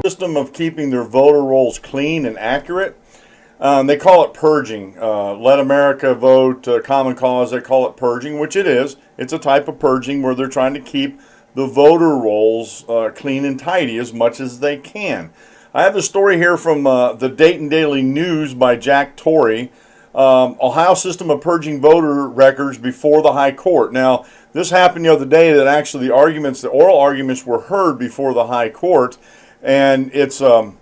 system of keeping their voter rolls clean and accurate. They call it purging. Let America Vote, Common Cause, they call it purging, which it is. It's a type of purging where they're trying to keep the voter rolls clean and tidy as much as they can. I have a story here from the Dayton Daily News by Jack Torry. Ohio system of purging voter records before the High Court. Now, this happened the other day that actually the oral arguments were heard before the High Court, and it's what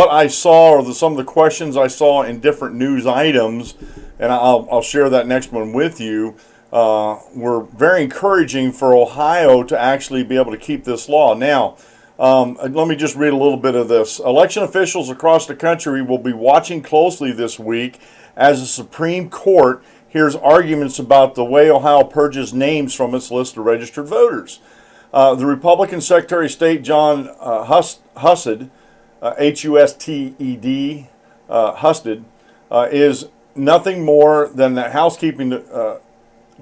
I saw, or some of the questions I saw in different news items, and I'll share that next one with you, were very encouraging for Ohio to actually be able to keep this law. Now, let me just read a little bit of this. Election officials across the country will be watching closely this week as the Supreme Court hears arguments about the way Ohio purges names from its list of registered voters. The Republican Secretary of State John Husted, Husted, Husted, is nothing more than the housekeeping.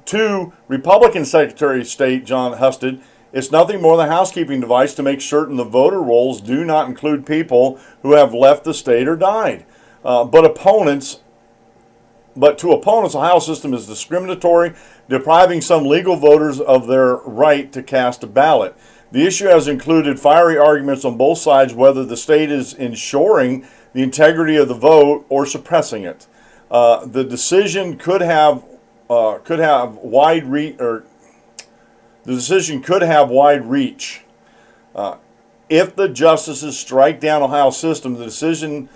To Republican Secretary of State John Husted, it's nothing more than a housekeeping device to make certain the voter rolls do not include people who have left the state or died. But to opponents, the Ohio system is discriminatory, depriving some legal voters of their right to cast a ballot. The issue has included fiery arguments on both sides whether the state is ensuring the integrity of the vote or suppressing it. The decision could have wide reach. The decision could have wide reach. If the justices strike down Ohio system, the decision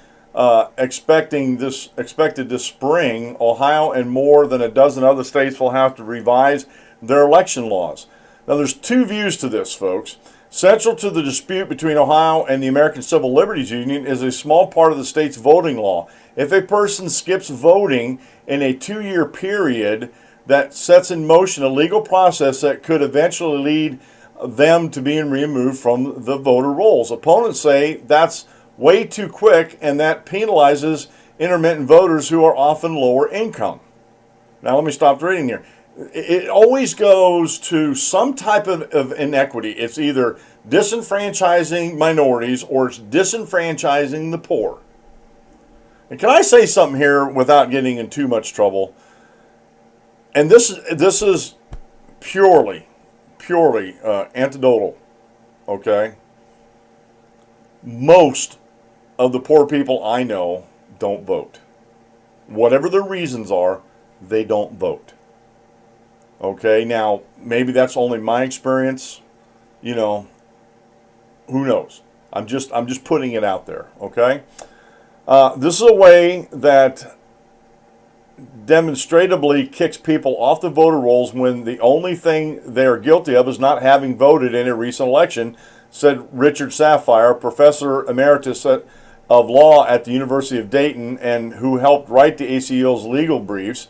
expected this spring, Ohio and more than a dozen other states will have to revise their election laws. Now, there's two views to this, folks. Central to the dispute between Ohio and the American Civil Liberties Union is a small part of the state's voting law. If a person skips voting in a 2-year period, that sets in motion a legal process that could eventually lead them to being removed from the voter rolls. Opponents say that's way too quick, and that penalizes intermittent voters who are often lower income. Now, let me stop reading here. It always goes to some type of inequity. It's either disenfranchising minorities or it's disenfranchising the poor. And can I say something here without getting in too much trouble? And this is purely anecdotal, okay? Most of the poor people I know don't vote. Whatever their reasons are, they don't vote. Okay, now maybe that's only my experience. You know, who knows? I'm just putting it out there. Okay, this is a way that demonstrably kicks people off the voter rolls when the only thing they are guilty of is not having voted in a recent election, said Richard Sapphire, professor emeritus of law at the University of Dayton and who helped write the ACLU's legal briefs.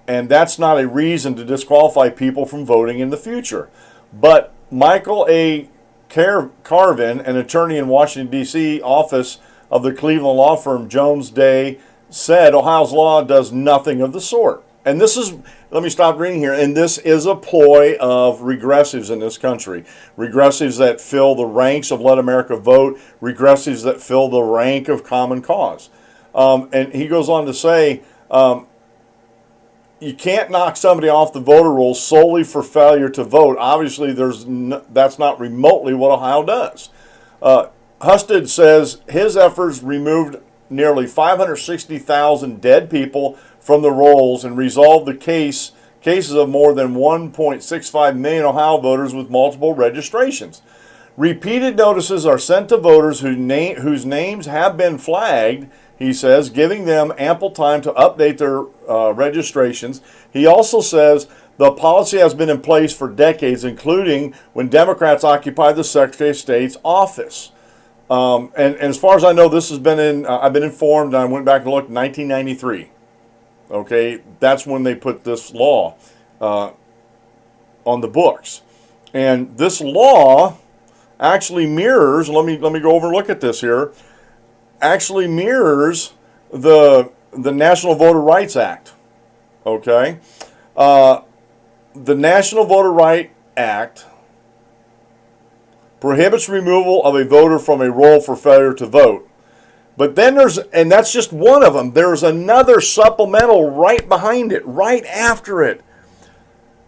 And that's not a reason to disqualify people from voting in the future. But Michael A. Carvin, an attorney in Washington, D.C., office of the Cleveland law firm Jones Day, said Ohio's law does nothing of the sort. And this is, let me stop reading here, and this is a ploy of regressives in this country. Regressives that fill the ranks of Let America Vote, regressives that fill the rank of Common Cause. And he goes on to say, you can't knock somebody off the voter rolls solely for failure to vote. Obviously, that's not remotely what Ohio does. Husted says his efforts removed nearly 560,000 dead people from the rolls and resolved the cases of more than 1.65 million Ohio voters with multiple registrations. Repeated notices are sent to voters whose names have been flagged, he says, giving them ample time to update their registrations. He also says the policy has been in place for decades, including when Democrats occupied the Secretary of State's office. And as far as I know, this has been in, I've been informed, and I went back and looked, 1993. Okay, that's when they put this law on the books. And this law actually mirrors, let me go over and look at this here, actually mirrors the National Voter Rights Act. Okay, the National Voter Rights Act prohibits removal of a voter from a roll for failure to vote. But then and that's just one of them. There's another supplemental right behind it, right after it.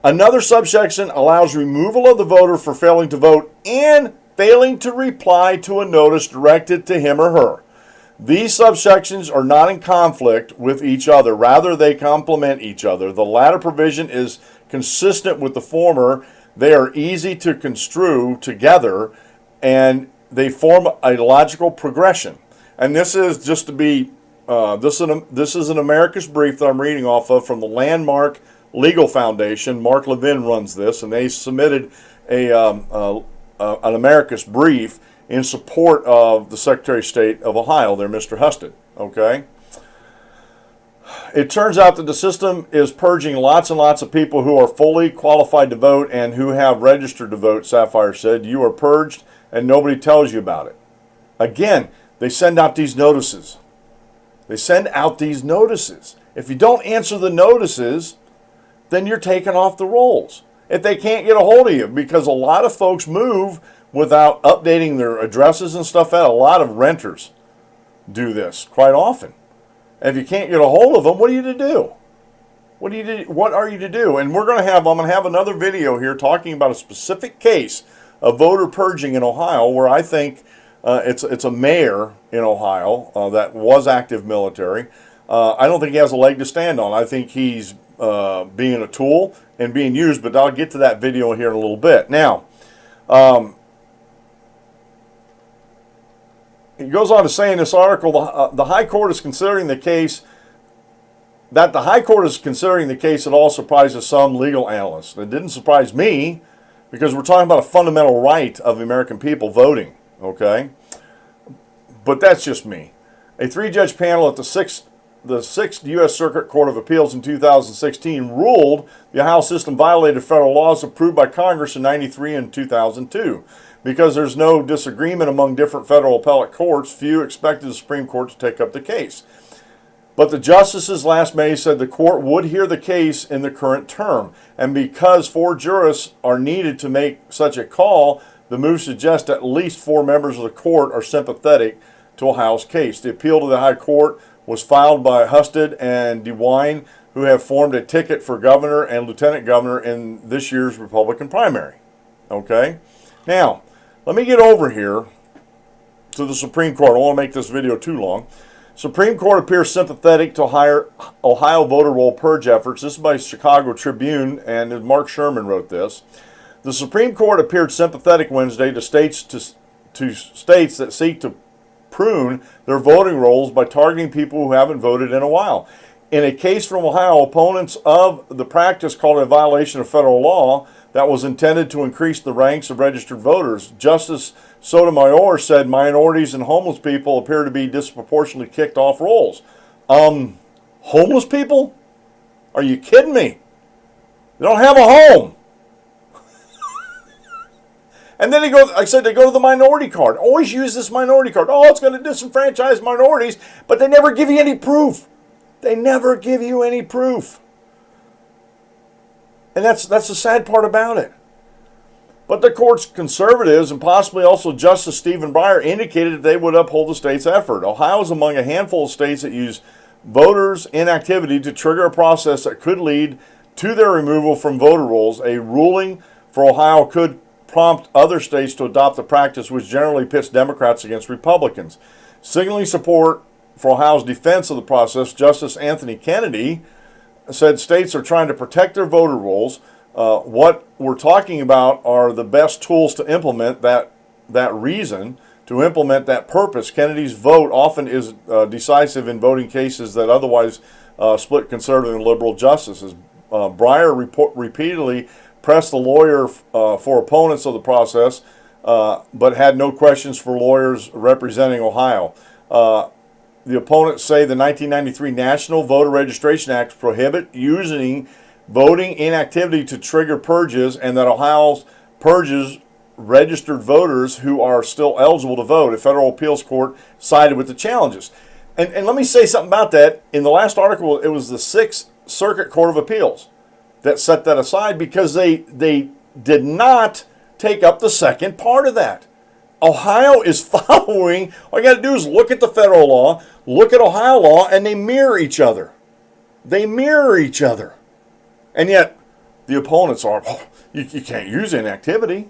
Another subsection allows removal of the voter for failing to vote and failing to reply to a notice directed to him or her. These subsections are not in conflict with each other. Rather, they complement each other. The latter provision is consistent with the former. They are easy to construe together, and they form a logical progression. And this is just to be, this is an America's Brief that I'm reading off of from the Landmark Legal Foundation. Mark Levin runs this, and they submitted an America's Brief in support of the Secretary of State of Ohio, there, Mr. Husted. Okay. It turns out that the system is purging lots and lots of people who are fully qualified to vote and who have registered to vote, Sapphire said. You are purged and nobody tells you about it. Again, they send out these notices. They send out these notices. If you don't answer the notices, then you're taken off the rolls. If they can't get a hold of you, because a lot of folks move without updating their addresses and stuff, a lot of renters do this quite often. And if you can't get a hold of them, what are you to do? What are you to do? And I'm going to have another video here talking about a specific case of voter purging in Ohio, where I think it's a mayor in Ohio that was active military. I don't think he has a leg to stand on. I think he's being a tool and being used, but I'll get to that video here in a little bit. Now, he goes on to say in this article, the High Court is considering the case, that the High Court is considering the case at all surprises some legal analysts. It didn't surprise me, because we're talking about a fundamental right of the American people, voting, okay? But that's just me. A 3-judge panel at the 6th U.S. Circuit Court of Appeals in 2016 ruled the Ohio system violated federal laws approved by Congress in 1993 and 2002. Because there's no disagreement among different federal appellate courts, few expected the Supreme Court to take up the case. But the justices last May said the court would hear the case in the current term. And because 4 jurists are needed to make such a call, the move suggests at least 4 members of the court are sympathetic to Ohio's case. The appeal to the High Court was filed by Husted and DeWine, who have formed a ticket for governor and lieutenant governor in this year's Republican primary. Okay? Now, let me get over here to the Supreme Court. I don't want to make this video too long. Supreme Court appears sympathetic to Ohio voter roll purge efforts. This is by Chicago Tribune, and Mark Sherman wrote this. The Supreme Court appeared sympathetic Wednesday to states that seek to prune their voting rolls by targeting people who haven't voted in a while. In a case from Ohio, opponents of the practice called it a violation of federal law that was intended to increase the ranks of registered voters. Justice Sotomayor said minorities and homeless people appear to be disproportionately kicked off rolls. Homeless people? Are you kidding me? They don't have a home. And then they go to the minority card. Always use this minority card. Oh, it's going to disenfranchise minorities, but they never give you any proof. They never give you any proof. And that's the sad part about it. But the court's conservatives and possibly also Justice Stephen Breyer indicated that they would uphold the state's effort. Ohio is among a handful of states that use voters' inactivity to trigger a process that could lead to their removal from voter rolls. A ruling for Ohio could prompt other states to adopt the practice, which generally pits Democrats against Republicans. Signaling support for Ohio's defense of the process, Justice Anthony Kennedy said states are trying to protect their voter rolls. What we're talking about are the best tools to implement that reason, to implement that purpose. Kennedy's vote often is decisive in voting cases that otherwise split conservative and liberal justices. Breyer repeatedly pressed the lawyer for opponents of the process, but had no questions for lawyers representing Ohio. The opponents say the 1993 National Voter Registration Act prohibit using voting inactivity to trigger purges, and that Ohio purges registered voters who are still eligible to vote. A federal appeals court sided with the challenges. And let me say something about that. In the last article, it was the 6th Circuit Court of Appeals that set that aside, because they did not take up the second part of that. Ohio is following, all you got to do is look at the federal law, look at Ohio law, and they mirror each other. They mirror each other. And yet, the opponents are, oh, you can't use inactivity.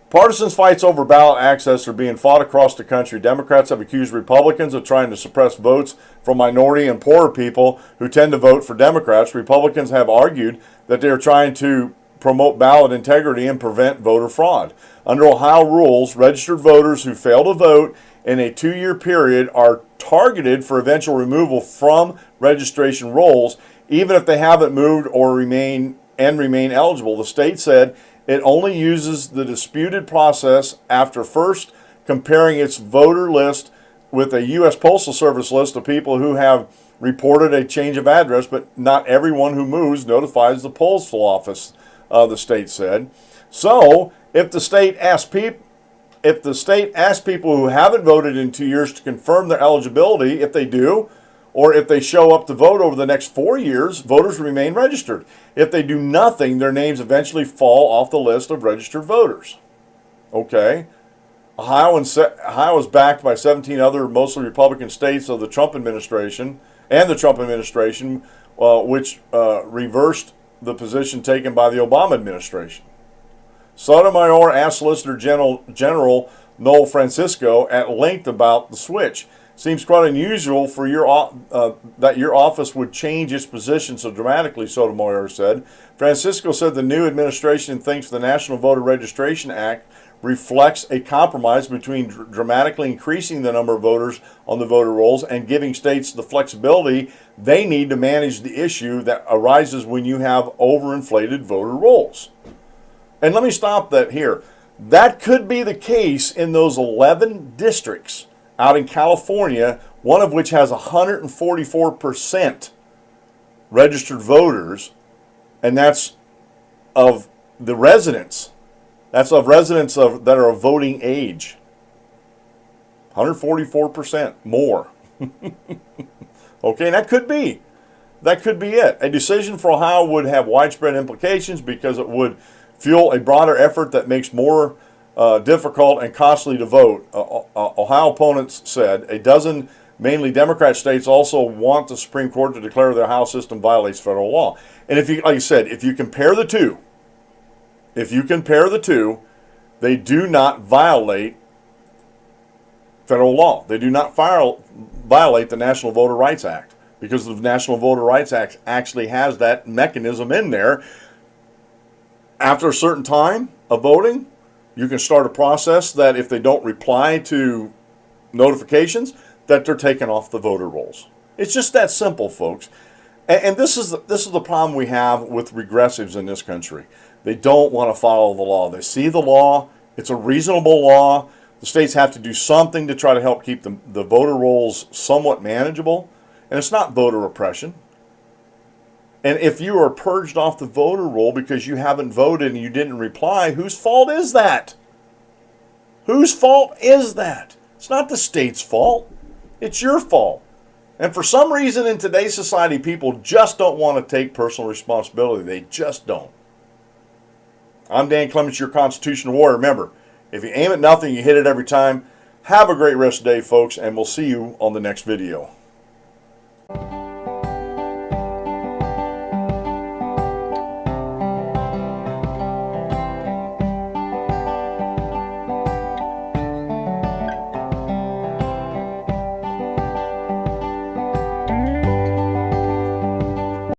Partisan fights over ballot access are being fought across the country. Democrats have accused Republicans of trying to suppress votes from minority and poorer people who tend to vote for Democrats. Republicans have argued that they are trying to promote ballot integrity and prevent voter fraud. Under Ohio rules, registered voters who fail to vote in a 2-year period are targeted for eventual removal from registration rolls, even if they haven't moved or remain eligible. The state said it only uses the disputed process after first comparing its voter list with a U.S. Postal Service list of people who have reported a change of address, but not everyone who moves notifies the postal office, the state said. So, if the state asks people who haven't voted in 2 years to confirm their eligibility, if they do, or if they show up to vote over the next 4 years, voters remain registered. If they do nothing, their names eventually fall off the list of registered voters. Okay. Ohio is backed by 17 other mostly Republican states of the Trump administration, which reversed the position taken by the Obama administration. Sotomayor asked Solicitor General Noel Francisco at length about the switch. Seems quite unusual for that your office would change its position so dramatically, Sotomayor said. Francisco said the new administration thinks the National Voter Registration Act reflects a compromise between dramatically increasing the number of voters on the voter rolls and giving states the flexibility they need to manage the issue that arises when you have overinflated voter rolls. And let me stop that here. That could be the case in those 11 districts out in California, one of which has 144% registered voters, and that's of the residents. That's of residents that are of voting age. 144% more. Okay, and that could be it. A decision for Ohio would have widespread implications because it would fuel a broader effort that makes more difficult and costly to vote. Ohio opponents said a dozen mainly Democrat states also want the Supreme Court to declare the Ohio system violates federal law. And if you, like I said, if you compare the two, they do not violate federal law. They do not violate the National Voter Rights Act, because the National Voter Rights Act actually has that mechanism in there. After a certain time of voting, you can start a process that if they don't reply to notifications, that they're taken off the voter rolls. It's just that simple, folks. And this is the problem we have with regressives in this country. They don't want to follow the law. They see the law. It's a reasonable law. The states have to do something to try to help keep the voter rolls somewhat manageable. And it's not voter oppression. And if you are purged off the voter roll because you haven't voted and you didn't reply, whose fault is that? Whose fault is that? It's not the state's fault. It's your fault. And for some reason in today's society, people just don't want to take personal responsibility. They just don't. I'm Dan Clements, your constitutional warrior. Remember, if you aim at nothing, you hit it every time. Have a great rest of the day, folks, and we'll see you on the next video.